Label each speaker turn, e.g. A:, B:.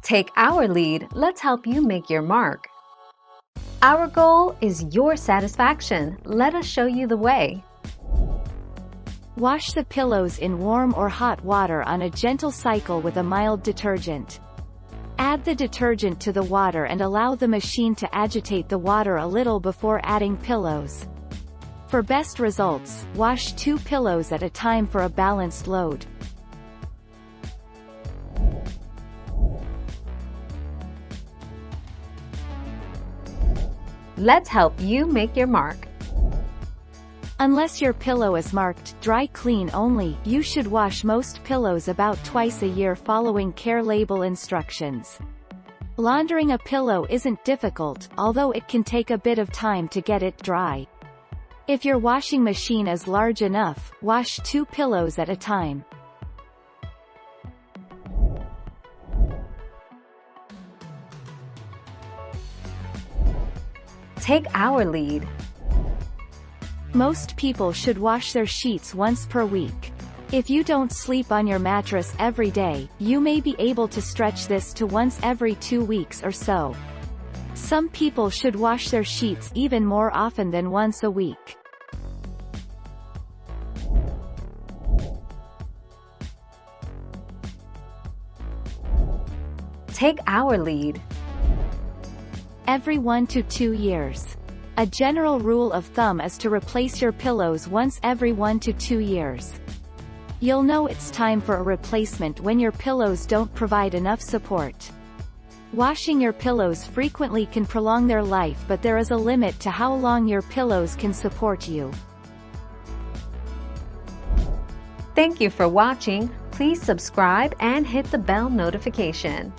A: Take our lead, let's help you make your mark. Our goal is your satisfaction. Let us show you the way.
B: Wash the pillows in warm or hot water on a gentle cycle with a mild detergent. Add the detergent to the water and allow the machine to agitate the water a little before adding pillows. For best results, wash 2 pillows at a time for a balanced load.
A: Let's help you make your mark.
B: Unless your pillow is marked dry clean only, you should wash most pillows about twice a year following care label instructions. Laundering a pillow isn't difficult, although it can take a bit of time to get it dry. If your washing machine is large enough, wash 2 pillows at a time.
A: Take our lead.
B: Most people should wash their sheets once per week. If you don't sleep on your mattress every day, you may be able to stretch this to once every 2 weeks or so. Some people should wash their sheets even more often than once a week.
A: Take our lead.
B: Every 1 to 2 years. A general rule of thumb is to replace your pillows once every 1 to 2 years. You'll know it's time for a replacement when your pillows don't provide enough support. Washing your pillows frequently can prolong their life, but there is a limit to how long your pillows can support you.
A: Thank you for watching. Please subscribe and hit the bell notification.